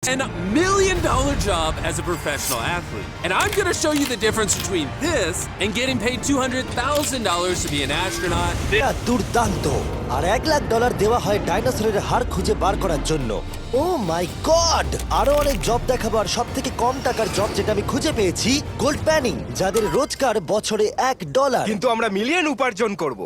$1 million job as a professional athlete. And I'm gonna show you the difference between this and getting paid $200,000 to be an astronaut. এটা দুর্দান্ত। আর $1,00,000 দেওয়া হয় ডাইনোসরের হাড় খুঁজে বার করার জন্য। ও মাই গড! আরো অনেক জব দেখাবো, আর সব থেকে কম টাকার জব যেটা আমি খুঁজে পেয়েছি, গোল্ড প্যানিং, যাদের রোজগার বছরে $1। কিন্তু আমরা মিলিয়ন উপার্জন করব।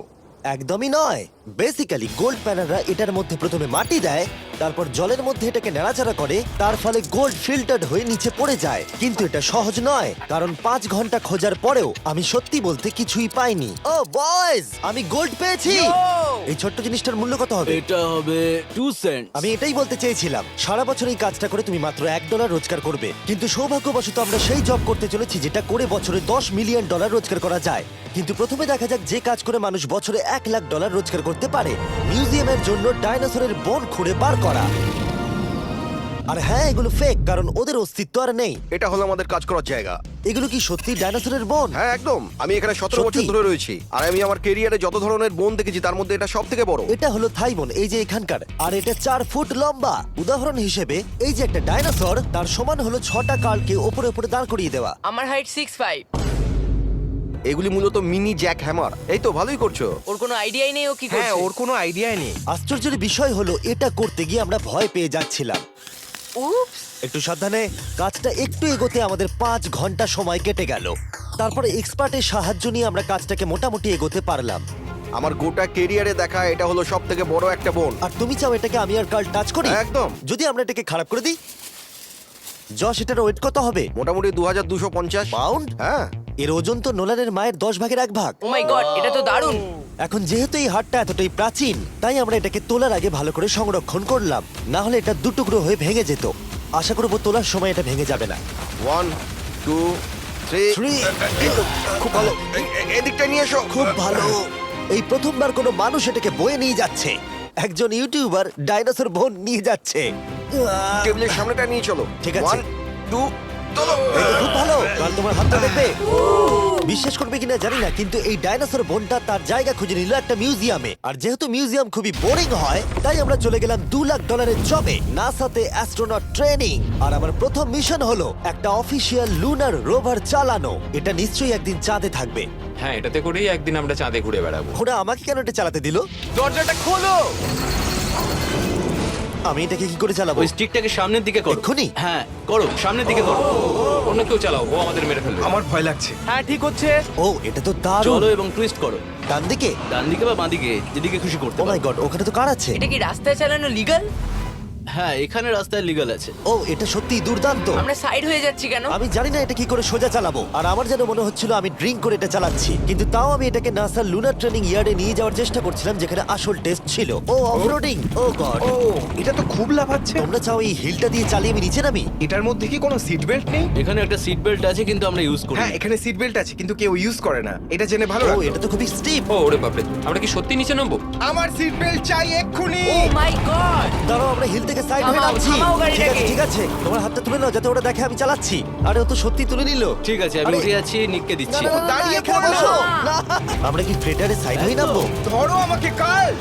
একদমই নয়। বেসিক্যালি গোল্ড প্যানাররা এটার মধ্যে প্রথমে মাটি দেয়, তারপর জলের মধ্যে এটাকে নাড়াচাড়া করে, তার ফলে গোল্ড ফিল্টার্ড হয়ে নিচে পড়ে যায়। কিন্তু এটা সহজ নয়, কারণ 5 ঘন্টা খোঁজার পরেও আমি সত্যি বলতে কিছুই পাইনি। ও বয়েজ, আমি গোল্ড পেয়েছি। এই ছোট্ট জিনিসটার মূল্য কত হবে? এটা হবে 2 সেন্ট। আমি এটাই বলতে চেয়েছিলাম। সারা বছর এই কাজটা করে তুমি মাত্র $1 রোজগার করবে, কিন্তু সৌভাগ্যবশত আমরা সেই জব করতে চলেছি যেটা করে বছরে $10 মিলিয়ন রোজগার করা যায়। কিন্তু প্রথমে দেখা যাক যে কাজ করে মানুষ বছরে $1,00,000 রোজগার করতে পারে। মিউজিয়ামের জন্য ডাইনোসরের বোন খুঁড়ে বার করা। আর হ্যাঁ, এগুলো ফেক, কারণ ওদের অস্তিত্ব আর নেই। এটা হলো আমাদের কাজ করার জায়গা। এগুলো কি সত্যি ডাইনোসরের বোন? হ্যাঁ একদম, আমি এখানে 17 সত্যি? বছর ধরে রয়েছি, আর আমি আমার কেরিয়ারে যত ধরনের বোন দেখেছি তার মধ্যে এটা সব থেকে বড়। এটা হলো থাই বোন, এই যে এখানকার, আর এটা 4 ফুট লম্বা। উদাহরণ হিসেবে এই যে একটা ডাইনোসর, তার সমান হলো 6টা কালকে ওপরে ওপরে দাঁড় করিয়ে দেওয়া। আমার হাইট 6'5". এগুলি মূলত মিনি জ্যাক হ্যামার। এই তো ভালোই করছো। ওর কোনো আইডিয়াই নেই ও কি হ্যাঁ, করছে। ওর কোনো আইডিয়াই নেই। আশ্চর্যের বিষয় হলো এটা করতে গিয়ে আমরা ভয় পেয়ে যাচ্ছিলাম। উপস। একটু সাবধানে। কাজটা একটু এগোতে আমাদের 5 ঘন্টা সময় কেটে গেল। তারপরে এক্সপার্টের সাহায্য নিয়ে আমরা কাজটাকে মোটামুটি এগোতে পারলাম। আমার গোটা কেরিয়ারে দেখা এটা হলো সব থেকে বড় একটা বোন। আর তুমি চাও এটাকে আমি আর কাল টাচ করি? একদম। যদি আমরা এটাকে খারাপ করে দিই? যশ, এটার ওয়েট কত হবে? মোটামুটি 2250 পাউন্ড? হ্যাঁ। এর ওজন তো নোলানের মায়ের 10 ভাগের 1 ভাগ। ও মাই গড, এটা তো দারুণ। এখন যেহেতু এই হাটটা এতটাই প্রাচীন, তাই আমরা এটাকে তোলার আগে ভালো করে সংরক্ষণ করলাম, না হলে এটা দুটুকরো হয়ে ভেঙে যেত। আশা করবো তোলার সময় এটা ভেঙে যাবে না। 1 2 3 Three. এই তো, খুব ভালো। এদিকটা নিয়ে এসো। খুব ভালো। এই প্রথমবার কোনো মানুষ এটাকে বয়ে নিয়ে যাচ্ছে। একজন ইউটিউবার ডাইনোসর বোন নিয়ে যাচ্ছে। টেবিলের সামনেটা নিয়ে চলো। ঠিক আছে। 1 2 চলো। এই তো খুব ভালো। কাল তোমার হাতটা দেখবে। বিশ্বাস করবে কিনা জানি না, কিন্তু এই ডাইনোসর বোনটা তার জায়গা খুঁজে নিল একটা মিউজিয়ামে। আর যেহেতু মিউজিয়াম খুবই বোরিং হয়, তাই আমরা চলে গেলাম $2,00,000 জবে, নাসাতে অ্যাস্ট্রোনট ট্রেনিং। আর আমার প্রথম মিশন হলো একটা অফিসিয়াল লুনার রোভার চালানো। এটা নিশ্চয়ই একদিন চাঁদে থাকবে। হ্যাঁ, এটাতে করেই একদিন আমরা চাঁদে ঘুরে বেড়াবো। ওরা আমাকে কেন এটা চালাতে দিল? দরজাটা খোলো। আমি এটাকে কি করে চালাবো? ওই স্টিকটাকে সামনের দিকে করো। এক্ষুনি? হ্যাঁ, করো, সামনের দিকে করো। অন্য কেউ চালাও, ও আমাদের মেরে ফেলবে। আমার ভয় লাগছে। হ্যাঁ, ঠিক হচ্ছে। ও, এটা তো দারুণ। চলো এবং টুইস্ট করো। ডান দিকে? ডান দিকে বা বাঁ দিকে, যেদিকে খুশি করতে ও মাই পারো। গড, ওখানে তো কার আছে? এটা কি রাস্তায় চালানো লিগ্যাল? হ্যাঁ, এখানে রাস্তায় লিগ্যাল আছে। ও, এটা সত্যিই দুর্দান্ত। আমরা সাইড হয়ে যাচ্ছি কেন? আমি জানি না এটা কি করে সোজা চালাবো, আর আমার যেন মনে হচ্ছিল আমি ড্রিঙ্ক করে এটা চালাচ্ছি। কিন্তু তাও আমি এটাকে নাসার লুনার ট্রেনিং ইয়ার্ডে নিয়ে যাওয়ার চেষ্টা করছিলাম, যেখানে আসল টেস্ট ছিল। ও অফরোডিং। ও গড। ও, এটা তো খুব লাফাচ্ছে। তোমরা চাও এই হিলটা দিয়ে চালিয়ে আমি নিচে নামি? এটার মধ্যে কি কোনো সিট বেল্ট নেই? এখানে একটা সিট বেল্ট আছে, কিন্তু আমরা ইউজ করি হ্যাঁ, না। এখানে সিট বেল্ট আছে, কিন্তু কেউ ইউজ করে না। এটা জেনে ভালো ও, লাগলো। এটা তো খুবই স্টিপ। ও ওরে বাপরে, আমরা কি সত্যি নিচে নামবো? আমার সিট বেল্ট চাই এক্ষুনি। ও মাই গড। দাঁড়াও, আমরা হিল থেকে সাইড হয়ে থামাও, নামছি। থামাও গাড়িটাকে। ঠিক আছে, ঠিক আছে, তোমার হাতটা তুলে নাও যাতে ওরা দেখে আমি চালাচ্ছি। আরে ও তো সত্যি তুলে নিল। ঠিক আছে, আমি আরে, উঠে যাচ্ছি, নিককে না, দিচ্ছি। না, না, না, দাঁড়িয়ে এখানে পড়ো। বসো। না। আমরা কি ফ্রেটারে সাইড হয়ে নামবো? ধরো আমাকে কাল।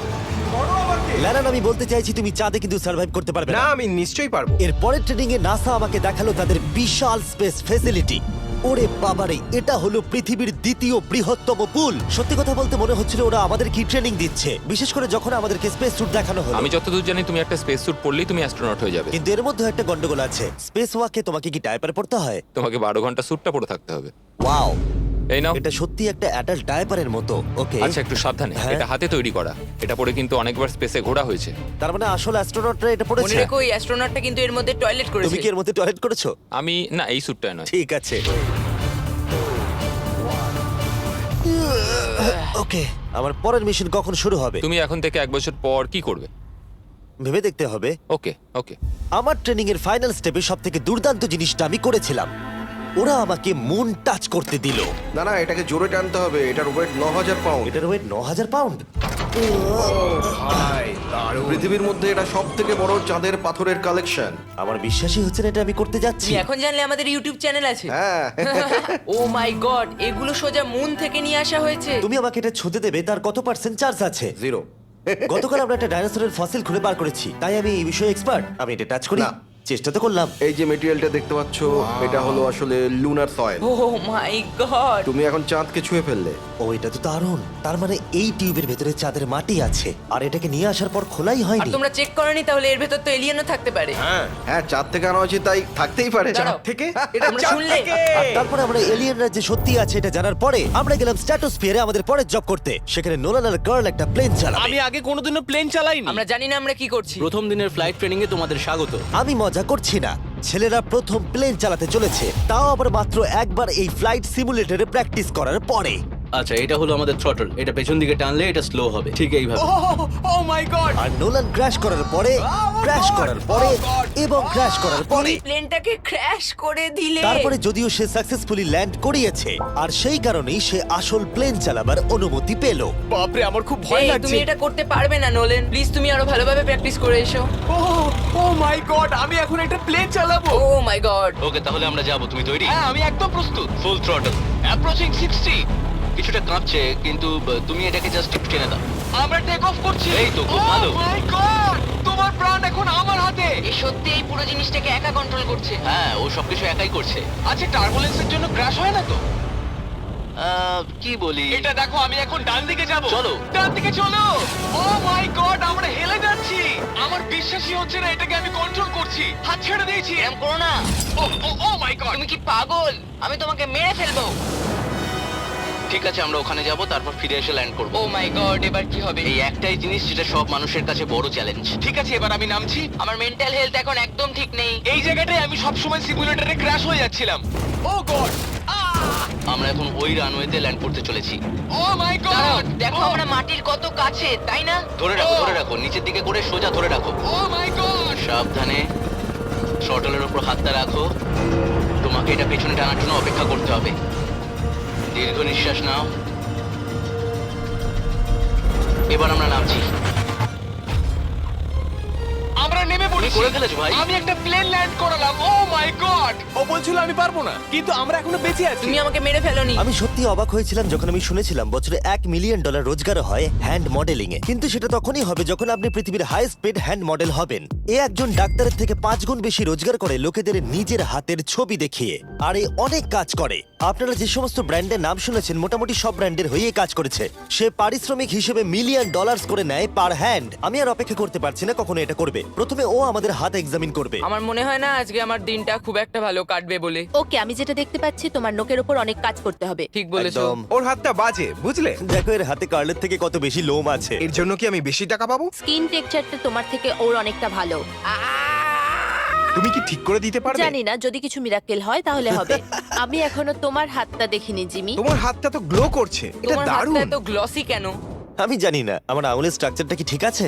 ধরো আমাকে। ল্যারান, আমি বলতে চাইছি তুমি চাঁদে কিন্তু সার্ভাইভ করতে পারবে না, না। আমি নিশ্চয়ই পারবো। এর পরের ট্রেনিং এ নাসা আমাকে দেখালো তাদের বিশাল স্পেস ফেসিলিটি। ওরে বাবারে, এটা হলো পৃথিবীর দ্বিতীয় বৃহত্তম পুল। সত্যি কথা বলতে মনে হচ্ছিল ওরা আমাদের কি ট্রেনিং দিচ্ছে, বিশেষ করে যখন আমাদেরকে স্পেস স্যুট দেখানো হলো। আমি যতদূর জানি তুমি একটা স্পেস স্যুট পরলেই তুমি অ্যাস্ট্রোনট হয়ে যাবে। কিন্তু এর মধ্যে একটা গন্ডগোল আছে। স্পেস ওয়াকে তোমাকে কি ডায়পার পড়তে হয়? তোমাকে 12 ঘন্টা স্যুটটা পরে থাকতে হবে। ওয়াও, এই নাও। এটা সত্যি একটা অ্যাডাল্ট ডায়পারের মতো। ওকে, আচ্ছা, একটু সাবধানে। হ্যাঁ। এটা হাতে তৈরি করা। এটা পরে কিন্তু অনেকবার স্পেসে ঘোরা হয়েছে। তার মানে আসল অ্যাস্ট্রোনটরা এটা মনে পড়েছে। রেখো, এই অ্যাস্ট্রোনটটা কিন্তু এর মধ্যে টয়লেট তুমি করেছে। কি এর মধ্যে টয়লেট করেছো? আমি না, এই স্যুটটায় নয়। ঠিক আছে। ওকে, আমার পরের মিশন কখন শুরু হবে তুমি এখন থেকে 1 বছর পর কি করবে? ভেবে দেখতে হবে। ওকে ওকে। আমার ট্রেনিং এর ফাইনাল স্টেপে সবথেকে দুর্দান্ত জিনিসটা আমি করেছিলাম। ওরা আমাকে মুন টাচ করতে দিল। না না, এটাকে জোরে টানতে হবে। এটার ওয়েট 9000 পাউন্ড। এটার ওয়েট 9000 পাউন্ড। ভাই, দারুণ। পৃথিবীর মধ্যে এটা সব থেকে বড় চাঁদের পাথরের কালেকশন। আমার বিশ্বাসই হচ্ছে না এটা আমি করতে যাচ্ছি। তুমি এখন জানলে আমাদের ইউটিউব চ্যানেল আছে। হ্যাঁ। ও মাই গড, এগুলো সোজা মুন থেকে নিয়ে আসা হয়েছে। তুমি আমাকে এটা ছুঁতে দেবে, তার কত পার্সেন্ট চার্জ আছে? 0। গতকাল আমরা একটা ডাইনোসরের ফসিল খুঁজে বার করেছি, তাই আমি এই বিষয়ে এক্সপার্ট। আমি এটা টাচ করি। না। চেষ্টা তো করলাম। এই যে মেটেরিয়ালটা দেখতে পাচ্ছ, এটা হলো আসলে লুনার সয়েল। ও মাই গড তুমি এখন চাঁদকে ছুঁয়ে ফেললে। ও এটা তো দারুণ। তার মানে এই টিউবের ভেতরে চাঁদের মাটি আছে আর এটাকে নিয়ে আসার পর খোলাই আর হয়নি। তোমরা চেক করনি তাহলে এর ভেতর তো এলিয়েনও থাকতে পারে। হ্যাঁ, চাঁদ থেকে আনা হয়েছে তাই থাকতেই পারে। দাঁড়াও। থেকে এটা আমরা চাঁদ শুনলে? থেকে। আর তারপরে আমরা এলিয়েনরা যে সত্যি আছে এটা জানার পরে আমরা গেলাম স্ট্র্যাটোস্ফিয়ারে আমাদের পরের জব করতে। সেখানে নোলান আর গার্ল একটা প্লেন চালাবে। আমি আগে কোনোদিনও প্লেন চালাইনি। আমরা জানি না আমরা কি করছি। প্রথম দিনের ফ্লাইট ট্রেনিং এ তোমাদের স্বাগত। আমি মজা করছি না, ছেলেরা প্রথম প্লেন চালাতে চলেছে, তাও আবার মাত্র একবার এই ফ্লাইট সিমুলেটরে প্র্যাকটিস করার পরে। আচ্ছা, এটা হলো আমাদের থ্রটল। এটা পেছন দিকে টানলে এটা স্লো হবে, ঠিক এইভাবে। ও মাই গড। আর নোলান ক্র্যাশ করার পরে, ক্র্যাশ করার পরে এবং ক্র্যাশ করার পরে, তুমি প্লেনটাকে ক্র্যাশ করে দিলে। তারপরে যদিও সে সাকসেসফুলি ল্যান্ড করিয়েছে আর সেই কারণেই সে আসল প্লেন চালাবার অনুমতি পেল। বাপরে, আমার খুব ভয় এই, লাগছে। তুমি এটা করতে পারবে না নোলেন। প্লিজ তুমি আরো ভালোভাবে প্র্যাকটিস করে এসো। ও মাই গড, আমি এখন একটা প্লেন চালাবো। ও মাই গড। ওকে, তাহলে আমরা যাব। তুমি তৈরি? হ্যাঁ, আমি একদম প্রস্তুত। Full throttle, approaching 60। কিছুটা কাঁপছে, কিন্তু তুমি এটাকে জাস্ট একটু টেনে দাও। আমরা টেক অফ করছি। এই তো, খুব ভালো। ও মাই গড, তোমার প্রাণ এখন আমার হাতে। এ সত্যি এই পুরো জিনিসটাকে একা কন্ট্রোল করছে। হ্যাঁ, ও সবকিছু একাই করছে। আচ্ছা, টার্বুলেন্সের জন্য ক্র্যাশ হয় না তো? কি বলি? এটা দেখো, আমি এখন ডান দিকে যাব। চলো। ডান দিকে চলো। ও মাই গড, আমরা হেলে যাচ্ছি। আমার বিশ্বাসই হচ্ছে না এটাকে আমি কন্ট্রোল করছি। হাত ছেড়ে দিয়েছি। এরকম করো না। ও মাই গড। তুমি কি পাগল? আমি তোমাকে মেরে ফেলবো। ঠিক আছে, আমরা ওখানে যাব, তারপর ফিরে এসে ল্যান্ড করব। ও মাই গড, এবার কি হবে? এই একটাই জিনিস যেটা সব মানুষের কাছে বড় চ্যালেঞ্জ। ঠিক আছে, এবার আমি নামছি। আমার মেন্টাল হেলথ এখন একদম ঠিক নেই। এই জায়গাটায় আমি সব সময় সিমুলেটরে ক্র্যাশ হয়ে যাচ্ছিলাম। ও গড। আমরা এখন ওই রানওয়েতে ল্যান্ড করতে চলেছি। ও মাই দাঁড়াও, গড। দেখো আমরা মাটির কত কাছে, তাই না? ধরে রাখো, ধরে রাখো, নিচের দিকে করে সোজা ধরে রাখো। ও মাই গড। সাবধানে শটলের উপর হাতটা রাখো। তোমাকে এটা পেছনে টানার জন্য অপেক্ষা করতে হবে। দীর্ঘ নিঃশ্বাস নাও। এবার আমরা নামছি। আমরা নেমে তুমি পড়েছি। করে ফেলেছো ভাই। আমি একটা প্লেন ল্যান্ড করালাম। ও মাই গড। ও বলছিল আমি পারবো না, কিন্তু আমরা এখনো বেঁচে আছি। তুমি আমাকে মেরে ফেলোনি। আমি সত্যি অবাক হয়েছিলাম যখন আমি শুনেছিলাম বছরে $1 মিলিয়ন রোজগার হয় হ্যান্ড মডেলিং এ। কিন্তু সেটা তখনই হবে যখন আপনি পৃথিবীর হাইস্ট পেড হ্যান্ড মডেল হবেন। এ একজন ডাক্তারের থেকে 5 গুণ বেশি রোজগার করে লোকেদের নিজের হাতের ছবি দেখিয়ে। আর এ অনেক কাজ করে। আপনারা যে সমস্ত ব্র্যান্ডের নাম শুনেছেন মোটামুটি সব ব্র্যান্ডের হয়ে কাজ করেছে। সে পারিশ্রমিক হিসেবে $1 মিলিয়ন করে নেয় পার হ্যান্ড। আমি আর অপেক্ষা করতে পারছি না কখনো এটা করবে। প্রথমে ও আমাদের হাত এক্সামিন করবে। আমার মনে হয় না আজকে আমার দিনটা খুব একটা ভালো কাটবে বলে। ওকে, আমি যেটা দেখতে পাচ্ছি তোমার নোকের ওপর অনেক কাজ করতে হবে। ঠিক বলেছো। একদম। ওর হাতটা বাজে, বুঝলে? দেখো এর হাতে কার্লের থেকে কত বেশি লোম আছে। এর জন্য কি আমি বেশি টাকা পাবো? স্কিন টেক্সচারটা তোমার থেকে ওর অনেকটা ভালো। তুমি কি ঠিক করে দিতে পারবে? জানি না, যদি কিছু মিরাকেল হয় তাহলে হবে। আমি এখনো তোমার হাতটা দেখিনি জিমি। তোমার হাতটা তো গ্লো করছে। এটা তোমার হাতটা দারুণ। এত গ্লসি কেন? আমি জানি না আমার আঙুলের স্ট্রাকচারটা কি ঠিক আছে।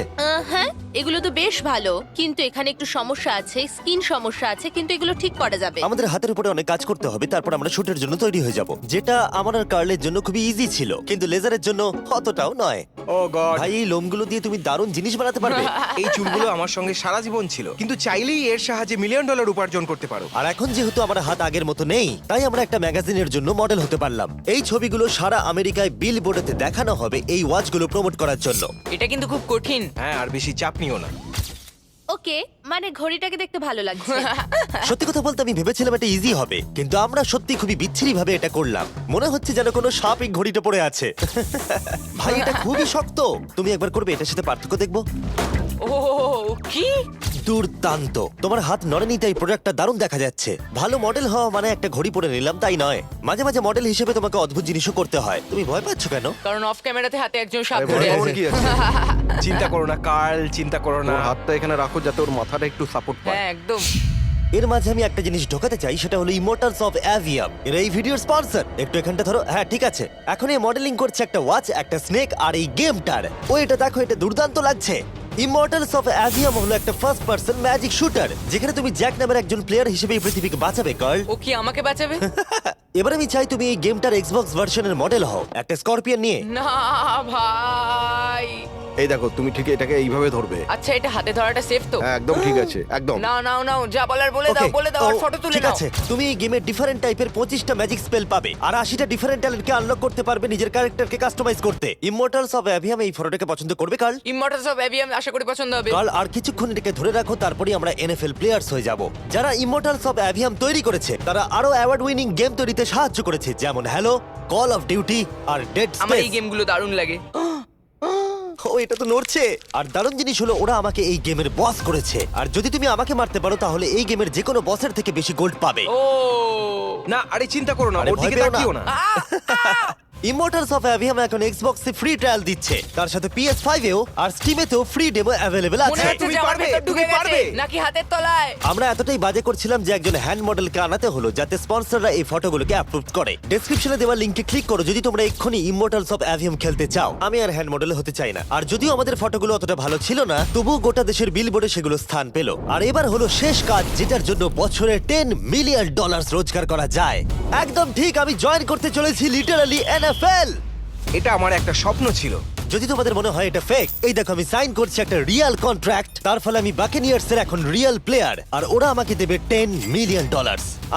হ্যাঁ, এগুলো তো বেশ ভালো, কিন্তু এখানে একটু সমস্যা আছে, স্কিন সমস্যা আছে, কিন্তু এগুলো ঠিক করা যাবে। আমাদের হাতের উপরে অনেক কাজ করতে হবে, তারপর আমরা শুটের জন্য তৈরি হয়ে যাব, যেটা আমার আর কার্লের জন্য খুবই ইজি ছিল, কিন্তু লেজারের জন্য অতটাও নয়। ও গড। ভাই এই লোমগুলো দিয়ে তুমি দারুণ জিনিস বানাতে পারবে। এই চুলগুলো আমার সঙ্গে সারা জীবন ছিল, কিন্তু চাইলেই এর সাহায্যে $1 মিলিয়ন উপার্জন করতে পারো। আর এখন যেহেতু আমার হাত আগের মতো নেই, তাই আমরা একটা ম্যাগাজিনের জন্য মডেল হতে পারলাম। এই ছবিগুলো সারা আমেরিকায় বিলবোর্ডেতে দেখানো হবে এই ওয়াচগুলো প্রমোট করার জন্য। এটা কিন্তু খুব কঠিন। হ্যাঁ, আর বেশি চাপ নিও না। ওকে, মানে ঘড়িটাকে দেখতে ভালো লাগছে। সত্যি কথা বলতে আমি ভেবেছিলাম এটা ইজি হবে, কিন্তু আমরা সত্যি খুবই বিচ্ছিরি ভাবে এটা করলাম। মনে হচ্ছে যেন কোনো সাপ এই ঘড়িটা পড়ে আছে। ভাই এটা খুবই শক্ত। তুমি একবার করবে, এটার সাথে পার্থক্য দেখবো। ও কি দুর্দান্ত। তোমার হাত নড়েনি তাই প্রোডাক্টটা দারুণ দেখা যাচ্ছে। ভালো মডেল হওয়া মানে একটা ঘড়ি পরে নিলাম তাই নয়, মাঝে মাঝে মডেল হিসেবে তোমাকে অদ্ভুত জিনিসও করতে হয়। তুমি ভয় পাচ্ছ কেন? কারণ অফ ক্যামেরাতে হাতে একজন সাপ আরে ধরে ভয় পাওয়ার আছে। কি আছে? চিন্তা করো না কার্ল, চিন্তা করো না। ওর হাতটা এখানে রাখো যাতে ওর মাথাটা একটু সাপোর্ট পায়। হ্যাঁ একদম। এর মাঝে আমি একটা জিনিস ঢোকাতে চাই, সেটা হলো ইমোর্টালস অফ অ্যাভিয়াম। এরা এই ভিডিওর স্পন্সর। একটু এখানটা ধরো। হ্যাঁ ঠিক আছে। এখন এই মডেলিং করছে একটা ওয়াচ, একটা স্নেক আর এই গেমটার। ও এটা দেখো, এটা দুর্দান্ত লাগছে। ইমর্টালস অফ অ্যাভিয়াম হলো একটা ফার্স্ট পার্সন ম্যাজিক শুটার, যেখানে তুমি জ্যাক নামের একজন প্লেয়ার হিসেবে এই পৃথিবীকে বাঁচাবে গার্ল। ও কি আমাকে বাঁচাবে? এবার আমি চাই তুমি এই গেমটার এক্সবক্স ভার্সনের মডেল হও, একটা স্করপিয়ন নিয়ে। না ভাই, এই দেখো, তুমি ঠিক এটাকে এইভাবে ধরবে। আচ্ছা এটা হাতে ধরাটা সেফ তো? হ্যাঁ, একদম ঠিক আছে, একদম। নাও নাও নাও, যা বলার বলে দাও, Okay, বলে দাও, আর ও, ফটো তুলে ঠিক নাও। আছে, তুমি এই গেমের ডিফারেন্ট টাইপের 25টা ম্যাজিক স্পেল পাবে আর 80টা ডিফারেন্ট ট্যালেন্টকে আনলক করতে পারবে নিজের ক্যারেক্টারকে কাস্টমাইজ করতে। ইমমর্টালস অফ অ্যাভিয়াম এই ফটোটাকে পছন্দ করবে কার্ল? ইমমর্টালস অফ অ্যাভিয়াম আশা করি পছন্দ হবে। কার্ল, আর কিছুক্ষণ এটাকে ধরে রাখো, তারপরেই আমরা এনএফএল প্লেয়ার্স হয়ে যাব। যারা ইমমর্টালস অফ অ্যাভিয়াম তৈরি করেছে তারা আরো অ্যাওয়ার্ড উইনিং গেম তৈরিতে সাহায্য করেছে, যেমন হ্যালো, কল অফ ডিউটি আর ডেড আমার এই স্পেস। গেমগুলো দারুণ লাগে। ও, এটা তো নড়ছে। আর দারুণ জিনিস হলো ওরা আমাকে এই গেমের বস করেছে, আর যদি তুমি আমাকে মারতে পারো তাহলে এই গেমের যে কোনো বসের থেকে বেশি গোল্ড পাবে। ও না, আরে চিন্তা করো না, আরে ওর ভয় দিকে পেও না। তাকিও না। ইমমর্টালস অফ অ্যাভিয়াম এখন এক্সবক্সে ফ্রি ট্রায়াল দিচ্ছে, তার সাথে PS5 এও আর স্টিমেতেও ফ্রি ডেমো অ্যাভেলেবল মনে আছে। হচ্ছে তুমি যে আমার পারবে, ভেতর ঢুকে তুমি পারবে। গেছে নাকি হাতের তলায়। আমরা এতটাই বাজে করছিলাম যে একজন হ্যান্ড মডেলকে আনাতে হলো যাতে স্পন্সররা এই ফটোগুলোকে অ্যাপ্রুভ করে। ডেসক্রিপশনে দেওয়া লিংকে ক্লিক করো যদি তোমরা এক্ষুনি ইমমর্টালস অফ অ্যাভিয়াম খেলতে চাও। আমি আর হ্যান্ড মডেল হতে চাই না, আর যদিও আমাদের ফটোগুলো অতটা ভালো ছিল না, তবুও গোটা দেশের বিলবোর্ডে সেগুলো স্থান পেল। আর এবার হলো শেষ কাজ, যেটার জন্য বছরে $10 মিলিয়ন রোজগার করা যায়। একদম ঠিক, আমি জয়েন করতে চলেছি লিটারালি NFL। এটা আমার একটা স্বপ্ন ছিল। যদি তোমাদের মনে হয় এটা ফেক, এই দেখো আমি সাইন করছি একটা রিয়েল কন্ট্রাক্ট। তার ফলে আমি বাকেনিয়ার্স এর এখন রিয়েল প্লেয়ার, আর ওরা আমাকে দেবে $10 মিলিয়ন।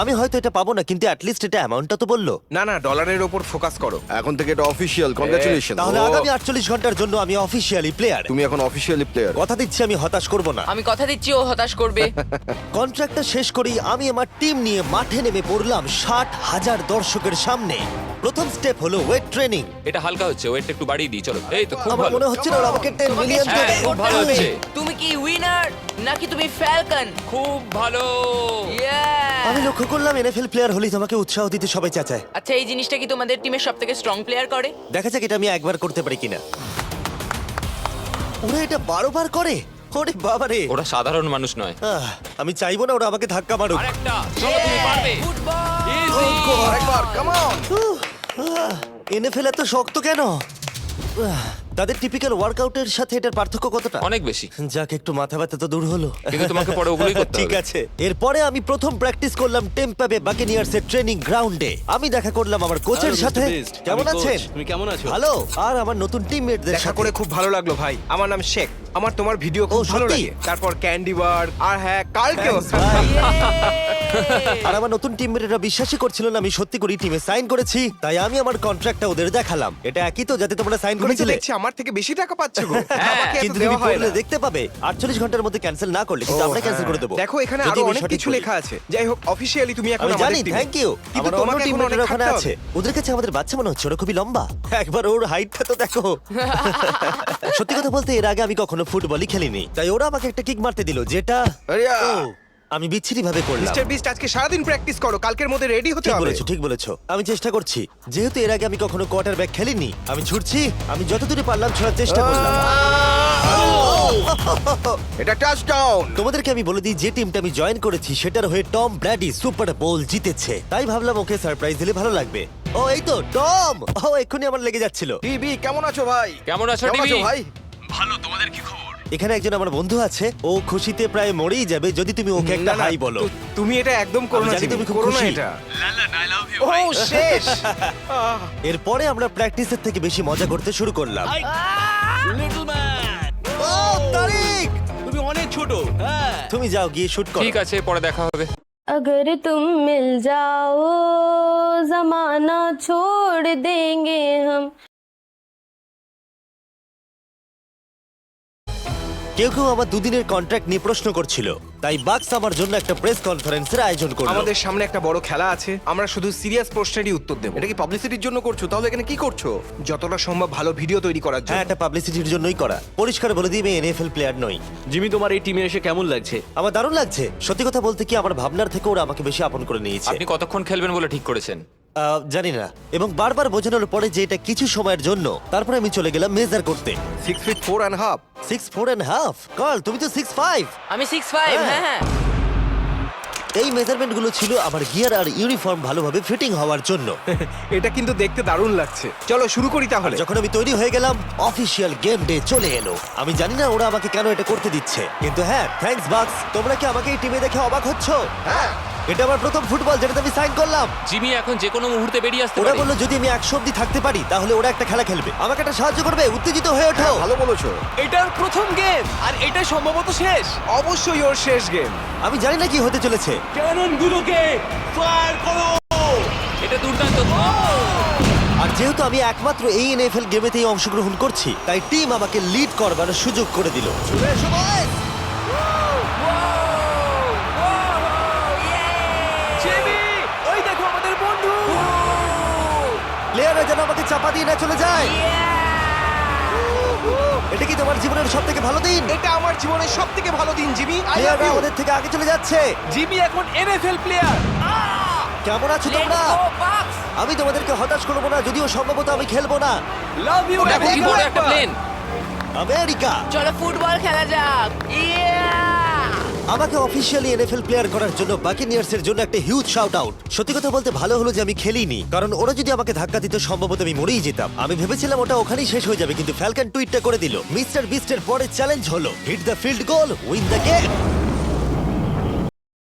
আমি হয়তো এটা পাবো না, কিন্তু অ্যাটলিস্ট এটা অ্যামাউন্টটা তো বললো। না না, ডলারের ওপর ফোকাস করো। এখন থেকে এটা অফিসিয়াল, কংগ্রাচুলেশন। তাহলে আগামী 48 ঘন্টার জন্য আমি অফিসিয়ালি প্লেয়ার। তুমি এখন অফিসিয়ালি প্লেয়ার। কথা দিচ্ছি আমি হতাশ করব না। আমি কথা দিচ্ছি ও হতাশ করবে। কন্ট্রাক্টটা শেষ করেই আমি আমার টিম নিয়ে মাঠে নেমে পড়লাম 60,000 দর্শকের সামনে। প্রথম স্টেপ হলো ওয়েট ট্রেনিং। এটা হালকা হচ্ছে, ওয়েটটা একটু বাড়িয়ে দিই, চলো। এই তো খুব আমার ভালো। মনে হচ্ছে না ওরা আমাকে 10 তোমাকে মিলিয়ন স্ট্রাইক দেবে। খুব করতে ভালো হবে। হচ্ছে। তুমি কি উইনার নাকি তুমি ফ্যালকন? খুব ভালো। আমি লক্ষ্য করলাম NFL প্লেয়ার হলেই তোমাকে উৎসাহ দিতে সবাই চাচায়। আচ্ছা এই জিনিসটা কি তোমাদের টিমের সবথেকে স্ট্রং প্লেয়ার করে? দেখা যাক এটা আমি একবার করতে পারি কিনা। ওরা এটা 12 বার করে? ওরে বাবারে। ওরা সাধারণ মানুষ নয়। আমি চাইবো না ওরা আমাকে ধাক্কা মারুক। আরেকটা, চলো তুমি পারবে। ফুটবল। Easy! আরেকবার, কাম অন। NFL এত শক্ত কেন? তাদের টিপিক্যাল ওয়ার্কআউটের সাথে এটার পার্থক্য কতটা? অনেক বেশি। যাক, একটু মাথা ব্যথা তো দূর হলো। কিন্তু তোমাকে পরে ওগুলোই করতে ঠিক হবে। আছে। এরপরে আমি প্রথম প্র্যাকটিস করলাম টেম্পা বে বাকেনিয়ার্স এর ট্রেনিং গ্রাউন্ডে। আমি দেখা করলাম আমার কোচের সাথে। কেমন আছেন? তুমি কেমন আছো? ভালো। আর আমার নতুন টিমমেটদের দেখা সাথে। করে খুব ভালো লাগলো ভাই। আমার নাম শেখ। আমার তোমার ভিডিও ও, খুব ভালো সত্যি? লাগে। তারপর ক্যান্ডি বার আর হ্যাঁ কালকেও। আর আমার নতুন টিমমেটরা বিশ্বাসই করছিল না আমি সত্যি করে টিমে সাইন করেছি, তাই আমি আমার কন্ট্রাক্টটা ওদের দেখালাম। এটা একই তো যাতে তোমরা সাইন তুমি তো করেছিলে? দেখছি আমার থেকে বেশি টাকা পাচ্ছ গো। আমাকে এত কিন্তু দেওয়া তুমি হয় করলে না। দেখতে পাবে 48 ঘন্টার মধ্যে ক্যান্সেল না করলে কিন্তু ও, আমরা ক্যান্সেল হ্যাঁ। করে দেবো। দেখো এখানে যদি আরো আমি অনেক সঠিক কিছু বলি। লেখা আছে। যাই হোক অফিশিয়ালি তুমি এখন আমি আমাদের জানি, টিমে। Thank you. কিন্তু আমার অন্য তোমাকে এখন টিমমেটরা অনেক ওখানে খাটতে আছে। হবে। ওদের কাছে আমাদের বাচ্চা মনে হচ্ছে, ওরা খুবই লম্বা। একবার ওর হাইটটা তো দেখো। সত্যি কথা বলতে এর আগে আমি কখনো ফুটবলই খেলিনি, তাই ওরা আমাকে একটা কিক মারতে দিল, যেটা আরিয়া। ও, আমি বিচ্ছিরি ভাবে করলাম। মিস্টার বিস্ট আজকে সারাদিন প্র্যাকটিস করো, কালকের মধ্যে রেডি হতে ঠিক হবে। বলেছো, ঠিক বলেছো। আমি চেষ্টা করছি। যেহেতু এর আগে আমি কখনো কোয়ার্টারব্যাক খেলিনি, আমি ছুটছি। আমি যতদূরে পারলাম ছোড়ার চেষ্টা করলাম। এটা টাচডাউন। তোমাদেরকে আমি বলে দিই যে টিমটা আমি জয়েন করেছি সেটার হয়ে টম ব্র্যাডি সুপার বোল জিতেছে, তাই ভাবলাম ওকে সারপ্রাইজ দিলে ভালো লাগবে। ও, এই তো টম। ও, এক্ষুনি আমার লেগে যাচ্ছিল। টিভি কেমন আছো ভাই? কেমন আছো টিভি? ভাই? এখানে একজন আমার বন্ধু আছে, ও খুশিতে প্রায় মরেই যাবে যদি তুমি ওকে একটা না, না, হাই বলো। তুমি এটা একদম করো আমি না জানি জিমি, তুমি খুব করো না খুশি। এটা। ও শেষ। এরপরে আমরা প্র্যাকটিসের থেকে বেশি মজা করতে শুরু করলাম। লিটল ম্যান, ও, তারিক, তুমি অনেক ছোট। হ্যাঁ, তুমি যাও গিয়ে শুট করো। ঠিক আছে, পরে দেখা হবে। अगर तुम मिल जाओ जमाना छोड़ देंगे हम। কেউ কেউ আমার দুদিনের কন্ট্রাক্ট নিয়ে প্রশ্ন করছিল, তাই বাক্স আমার জন্য একটা প্রেস কনফারেন্সের আয়োজন করলো। আমাদের সামনে একটা বড় খেলা আছে, আমরা শুধু সিরিয়াস প্রশ্নেরই উত্তর দেব। এটা কি পাবলিসিটির জন্য করছো? তাহলে এখানে কি করছো? যতটা সম্ভব ভালো ভিডিও তৈরি করার হ্যাঁ, জন্য। এটা পাবলিসিটির জন্যই করা। পরিষ্কার বলে দিই আমি NFL প্লেয়ার নই। জিমি তোমার এই টিমে এসে কেমন লাগছে? আমার দারুণ লাগছে। সত্যি কথা বলতে কি, আমার ভাবনার থেকে ওরা আমাকে বেশি আপন করে নিয়েছে। আপনি কতক্ষণ খেলবেন বলে ঠিক করেছেন? জানি না, এবং বারবার বোঝানোর পরে যে এটা কিছু সময়ের জন্য, তারপরে আমি চলে গেলাম মেজার করতে। 6 feet 4.5। 6'4.5"? কার্ল, তুমি তো 6'5". আমি 6'5", হ্যাঁ হ্যাঁ। এই মেজারমেন্ট গুলো ছিল আমার গিয়ার আর ইউনিফর্ম ভালোভাবে ফিটিং হওয়ার জন্য। এটা কিন্তু দেখতে দারুণ লাগছে। চলো শুরু করি তাহলে। যখন আমি তৈরি হয়ে গেলাম, অফিসিয়াল গেম ডে চলে এলো। আমি জানি না ওরা আমাকে কেন এটা করতে দিচ্ছে, কিন্তু হ্যাঁ, থ্যাঙ্কস বাক্স। তোমরা কি আমাকে এই টিমে দেখে অবাক হচ্ছ? হ্যাঁ, এটা আমার প্রথম ফুটবল যেটাতে আমি সাইন করলাম। জিমি এখন যে কোনো মুহূর্তে বেরিয়ে আসতে ওরা পারে। বললো যদি আমি 100 অব্দি থাকতে পারি তাহলে ওরা একটা খেলা খেলবে, আমাকে একটা সাহায্য করবে, উত্তেজিত হয়ে ওঠো। ভালো বলেছো। এটার প্রথম গেম আর এটা সম্ভবত শেষ। অবশ্যই ওর শেষ গেম। আমি জানি না কি হতে চলেছে। ক্যাননগুলোকে ফায়ার করো! এটা দুর্দান্ত। আর যেহেতু আমি একমাত্র এই এনএফএল গেমেতেই অংশগ্রহণ করছি, তাই টিম আমাকে লিড করবার সুযোগ করে দিল। চলে এসো বয়েজ। জিমি, ওই দেখো আমাদের বন্ধু। প্লেয়াররা যেন আমাকে চাপা দিয়ে না চলে যায়। এটা কি তোমার জীবনের সবথেকে ভালো দিন? এটা আমার জীবনের সবথেকে ভালো দিন জিমি। আই লাভ প্লেয়াররা ইউ। আমাদের থেকে আগে চলে যাচ্ছে। জিমি এখন এনএফএল প্লেয়ার। কেমন আছো তোমরা? আমি তোমাদেরকে হতাশ করবো না, যদিও সম্ভবত আমি খেলবো না। Love you. দেখো কি বড় একটা প্লেন। আমেরিকা চলো ফুটবল খেলা যাক। আমাকে অফিসিয়ালি এনএফএল প্লেয়ার করার জন্য বাকিনিয়ার্স এর জন্য একটা হিউজ শাউট আউট। সত্যি কথা বলতে ভালো হলো যে আমি খেলিনি, কারণ ওরা যদি আমাকে ধাক্কা দিত সম্ভবত আমি মরেই যেতাম। আমি ভেবেছিলাম ওটা ওখানেই শেষ হয়ে যাবে, কিন্তু ফ্যালকন টুইটটা করে দিল, মিস্টার বিস্টের পরের চ্যালেঞ্জ হলো hit the field goal, win the game.